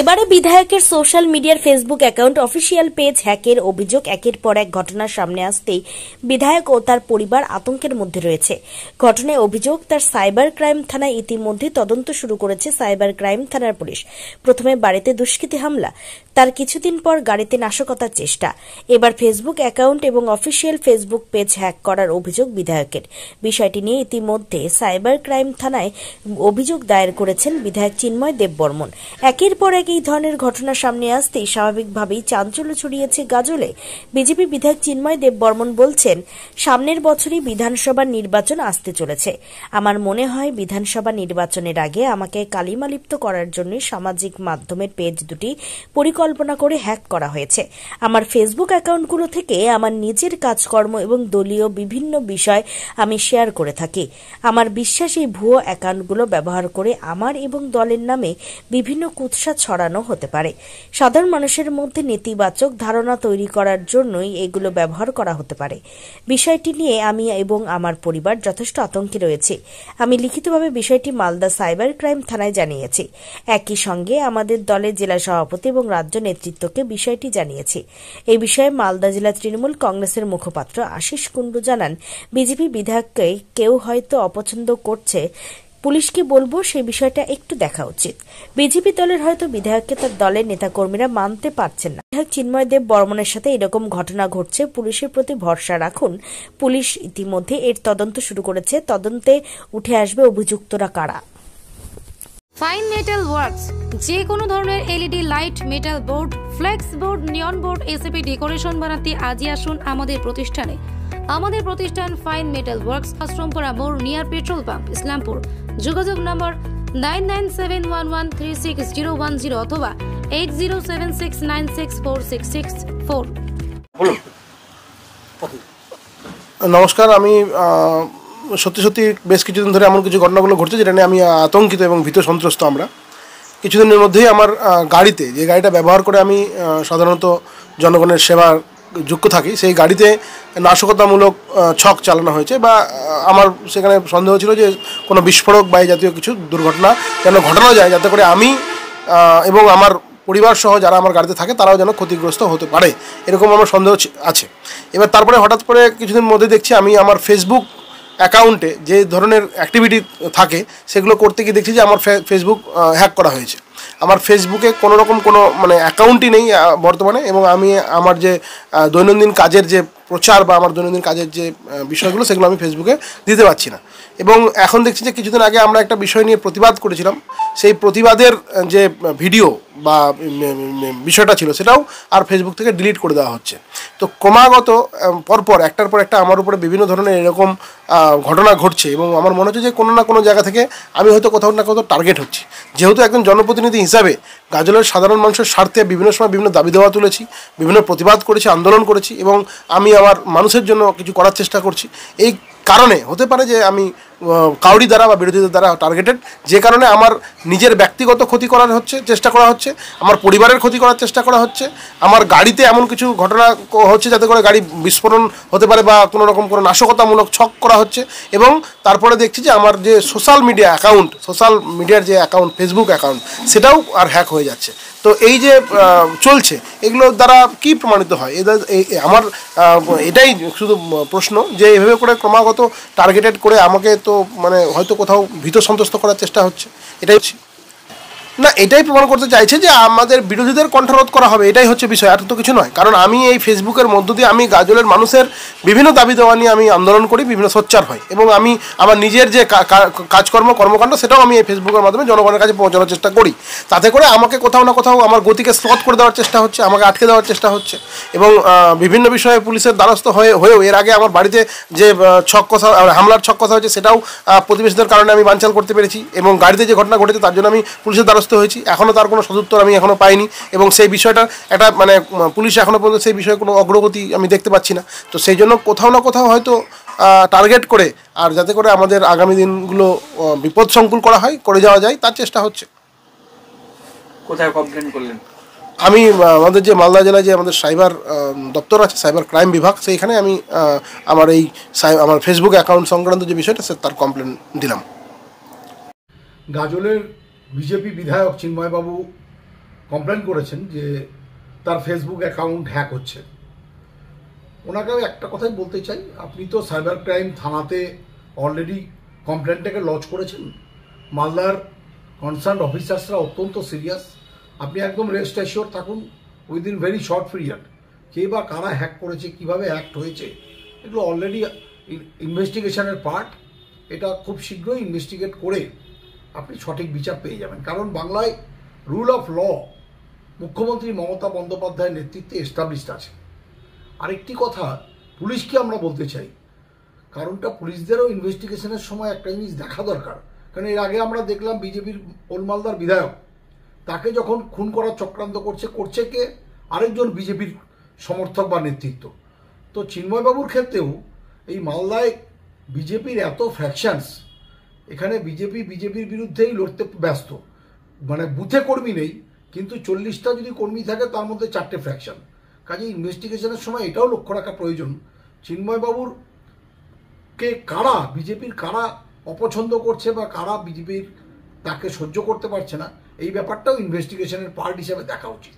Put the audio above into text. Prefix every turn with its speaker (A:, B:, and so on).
A: এবারে বিধায়কের সোশ্যাল মিডিয়ার ফেসবুক অ্যাকাউন্ট অফিসিয়াল পেজ হ্যাকের অভিযোগ একের পর এক ঘটনার সামনে আসতেই বিধায়ক ও তার পরিবার আতঙ্কের মধ্যে রয়েছে। ঘটনায় অভিযোগ তার সাইবার ক্রাইম থানায় ইতিমধ্যে তদন্ত শুরু করেছে সাইবার ক্রাইম থানার পুলিশ। প্রথমে বাড়িতে দুষ্কৃতী হামলা, তার কিছুদিন পর গাড়িতে নাশকতার চেষ্টা, এবার ফেসবুক অ্যাকাউন্ট এবং অফিসিয়াল ফেসবুক পেজ হ্যাক করার অভিযোগ বিধায়কের। বিষয়টি নিয়ে ইতিমধ্যে সাইবার ক্রাইম থানায় অভিযোগ দায়ের করেছেন বিধায়ক চিন্ময় দেববর্মন। একের পর এক এই ধরনের ঘটনা সামনে আসতেই স্বাভাবিকভাবেই চাঞ্চল্য ছড়িয়েছে গাজলে। বিজেপি বিধায়ক চিন্ময় দেববর্মন বলছেন, সামনের বছরই বিধানসভা নির্বাচন আসতে চলেছে। আমার মনে হয় বিধানসভা নির্বাচনের আগে আমাকে কালিমালিপ্ত করার জন্য সামাজিক মাধ্যমের পেজ দুটি পরিকল্পনা করে হ্যাক করা হয়েছে। আমার ফেসবুক অ্যাকাউন্টগুলো থেকে আমার নিজের কাজকর্ম এবং দলীয় বিভিন্ন বিষয় আমি শেয়ার করে থাকি। আমার বিশ্বাস এই ভুয়ো অ্যাকাউন্টগুলো ব্যবহার করে আমার এবং দলের নামে বিভিন্ন কুৎসা ছড়ানো হতে পারে। সাধারণ মানুষের মধ্যে নেতিবাচক ধারণা তৈরি করার জন্যই এগুলো ব্যবহার করা হতে পারে। বিষয়টি নিয়ে আমি এবং আমার পরিবার যথেষ্ট আতঙ্কে রয়েছে। আমি লিখিতভাবে বিষয়টি মালদা সাইবার ক্রাইম থানায় জানিয়েছি। একই সঙ্গে আমাদের দলের জেলা সভাপতি এবং রাজ্য নেতৃত্বকে বিষয়টি জানিয়েছি। এই বিষয়ে মালদা জেলা তৃণমূল কংগ্রেসের মুখপাত্র আশিস কুণ্ডু জানান, বিজেপি বিধায়ককে কেউ হয়তো অপছন্দ করছে, পুলিশকে বলবো সেই বিষয়টা একটু দেখা উচিত। বিজেপি দলের হয়তো বিধায়ককে তার দলের নেতাকর্মীরা মানতে পারছেন না। বিধায়ক চিন্ময় দেব বর্মনের সাথে এরকম ঘটনা ঘটছে, পুলিশের প্রতি ভরসা রাখুন। পুলিশ ইতিমধ্যে এর তদন্ত শুরু করেছে, তদন্তে উঠে আসবে অভিযুক্তরা কারা।
B: ফাইন মেটাল ওয়ার্কস, যে কোনো ধরনের LED light, metal board, flakes board, নিয়ন বোর্ড, এসএপি ডেকোরেশন বানাতে আজই আসুন আমাদের প্রতিষ্ঠানে। আমাদের প্রতিষ্ঠান ফাইন মেটাল ওয়ার্কস, আশ্রমপাড়া মোড়, নিয়ার পেট্রোল পাম্প, ইসলামপুর। যোগাযোগ নম্বর 9971136010 অথবা 8076964664।
C: নমস্কার, আমি সত্যি বেশ কিছুদিন ধরে এমন কিছু ঘটনাগুলো ঘটছে যেটা নিয়ে আমি আতঙ্কিত এবং ভীত সন্ত্রস্ত। আমরা কিছুদিনের মধ্যেই আমার গাড়িতে, যে গাড়িটা ব্যবহার করে আমি সাধারণত জনগণের সেবা যুক্ত থাকি, সেই গাড়িতে নাশকতামূলক ছক চালানো হয়েছে বা আমার সেখানে সন্দেহ ছিল যে কোনো বিস্ফোরক বা এই জাতীয় কিছু দুর্ঘটনা যেন ঘটানো যায়, যাতে করে আমি এবং আমার পরিবার সহ যারা আমার গাড়িতে থাকে তারাও যেন ক্ষতিগ্রস্ত হতে পারে, এরকম আমার সন্দেহ আছে। এবার তারপরে হঠাৎ করে কিছুদিন মধ্যে দেখছি আমি আমার ফেসবুক অ্যাকাউন্টে যে ধরনের অ্যাক্টিভিটি থাকে সেগুলো করতে গিয়ে দেখছি যে আমার ফেসবুক হ্যাক করা হয়েছে। আমার ফেসবুকে কোনো রকম কোনো অ্যাকাউন্টই নেই বর্তমানে, এবং আমি আমার যে দৈনন্দিন কাজের যে প্রচার বা আমার দৈনন্দিন কাজের যে বিষয়গুলো সেগুলো আমি ফেসবুকে দিতে পারছি না। এবং এখন দেখছি যে কিছুদিন আগে আমরা একটা বিষয় নিয়ে প্রতিবাদ করেছিলাম, সেই প্রতিবাদের যে ভিডিও বা বিষয়টা ছিল সেটাও আর ফেসবুক থেকে ডিলিট করে দেওয়া হচ্ছে। তো ক্রমাগত পরপর একটার পর একটা আমার উপরে বিভিন্ন ধরনের এরকম ঘটনা ঘটছে, এবং আমার মনে হচ্ছে যে কোনো না কোনো জায়গা থেকে আমি হয়তো কোথাও না কোথাও টার্গেট হচ্ছি। যেহেতু একজন জনপ্রতিনিধি হিসাবে গাজলের সাধারণ মানুষের স্বার্থে বিভিন্ন সময় বিভিন্ন দাবি দেওয়া তুলেছি, বিভিন্ন প্রতিবাদ করেছি, আন্দোলন করেছি, এবং আমি আমার মানুষের জন্য কিছু করার চেষ্টা করছি। এই কারণে হতে পারে যে আমি কাউরি দ্বারা বা বিরোধীদের দ্বারা টার্গেটেড, যে কারণে আমার নিজের ব্যক্তিগত ক্ষতি করার চেষ্টা করা হচ্ছে, আমার পরিবারের ক্ষতি করার চেষ্টা করা হচ্ছে, আমার গাড়িতে এমন কিছু ঘটনা হচ্ছে যাতে করে গাড়ি বিস্ফোরণ হতে পারে বা কোনো রকম কোনো নাশকতামূলক ছক করা হচ্ছে। এবং তারপরে দেখছি যে আমার যে সোশ্যাল মিডিয়ার যে অ্যাকাউন্ট, ফেসবুক অ্যাকাউন্ট, সেটাও আর হ্যাক হয়ে যাচ্ছে। তো এই যে চলছে, এগুলোর দ্বারা কি প্রমাণিত হয়? আমার এটাই শুধু প্রশ্ন যে এভাবে করে ক্রমাগত টার্গেটেড করে আমাকে তো হয়তো কোথাও ভীত সন্ত্রস্ত করার চেষ্টা হচ্ছে, এটাই না, এটাই প্রমাণ করতে চাইছে যে আমাদের বিরোধীদের কণ্ঠরোধ করা হবে, এটাই হচ্ছে বিষয়, আর তো কিছু নয়। কারণ আমি এই ফেসবুকের মধ্য দিয়ে আমি গাজলের মানুষের বিভিন্ন দাবি দেওয়া নিয়ে আমি আন্দোলন করি, বিভিন্ন সোচ্চার হয়, এবং আমি আমার নিজের যে কর্মকাণ্ড সেটাও আমি এই ফেসবুকের মাধ্যমে জনগণের কাছে পৌঁছানোর চেষ্টা করি। তাতে করে আমাকে কোথাও না কোথাও আমার গতিকে স্লথ করে দেওয়ার চেষ্টা হচ্ছে, আমাকে আটকে দেওয়ার চেষ্টা হচ্ছে, এবং বিভিন্ন বিষয়ে পুলিশের দ্বারস্থ হয়েও এর আগে আমার বাড়িতে যে হামলার ছক কথা হয়েছে সেটাও প্রতিবেশীদের কারণে আমি বানচাল করতে পেরেছি, এবং গাড়িতে যে ঘটনা ঘটেছে তার জন্য আমি পুলিশের দ্বারস্থ হয়েছি। এখনও তার কোনো সদুত্তর আমি এখনও পাইনি, এবং সেই বিষয়টা একটা পুলিশ এখনও পর্যন্ত সেই বিষয়ে কোনো অগ্রগতি আমি দেখতে পাচ্ছি না। তো সেই জন্য কোথাও না কোথাও হয়তো টার্গেট করে, আর যাতে করে আমাদের আগামী দিনগুলো বিপদ সংকুল করে যাওয়া যায় তার চেষ্টা হচ্ছে।
D: কোথায় কমপ্লেন করলেন?
C: আমি আমাদের যে মালদা জেলায় যে আমাদের সাইবার দপ্তর আছে, সাইবার ক্রাইম বিভাগ, সেইখানে আমি আমার ফেসবুক অ্যাকাউন্ট সংক্রান্ত যে বিষয়টা তার কমপ্লেন দিলাম।
E: গাজলের বিজেপি বিধায়ক চিন্ময়বাবু কমপ্লেন করেছেন যে তার ফেসবুক অ্যাকাউন্ট হ্যাক হচ্ছে। ওনাকে আমি একটা কথাই বলতে চাই, আপনি তো সাইবার ক্রাইম থানাতে অলরেডি কমপ্লেনটাকে লজ করেছেন। মালদার কনসার্ন অফিসার্সরা অত্যন্ত সিরিয়াস। আপনি একদম রেস্ট অ্যাসিওর থাকুন, উইদিন ভেরি শর্ট পিরিয়ড কে বা কারা হ্যাক করেছে, কিভাবে অ্যাক্ট হয়েছে, এগুলো অলরেডি ইনভেস্টিগেশনের পার্ট। এটা খুব শীঘ্রই ইনভেস্টিগেট করে আপনি সঠিক বিচার পেয়ে যাবেন। কারণ বাংলায় রুল অফ ল মুখ্যমন্ত্রী মমতা বন্দ্যোপাধ্যায়ের নেতৃত্বে এস্টাবলিশড আছে। আরেকটি কথা পুলিশকে আমরা বলতে চাই, কারণটা পুলিশদেরও ইনভেস্টিগেশনের সময় একটা জিনিস দেখা দরকার। কারণ এর আগে আমরা দেখলাম বিজেপির ওলমালদার বিধায়ক, তাকে যখন খুন করার চক্রান্ত করছে কে? আরেকজন বিজেপির সমর্থক বা নেতৃত্ব। তো চিন্ময়বাবুর ক্ষেত্রেও এই মালদায় বিজেপির এত ফ্র্যাকশনস, এখানে বিজেপির বিরুদ্ধেই লড়তে ব্যস্ত। মানে বুথে কর্মী নেই, কিন্তু 40টা যদি কর্মী থাকে তার মধ্যে 4টে ফ্র্যাকশন। কাজে ইনভেস্টিগেশনের সময় এটাও লক্ষ্য রাখা প্রয়োজন, চিন্ময়বাবুর কে কারা বিজেপির কারা অপছন্দ করছে বা কারা বিজেপির তাকে সহ্য করতে পারছে না, এই ব্যাপারটাও ইনভেস্টিগেশনের পার্ট হিসাবে দেখা উচিত।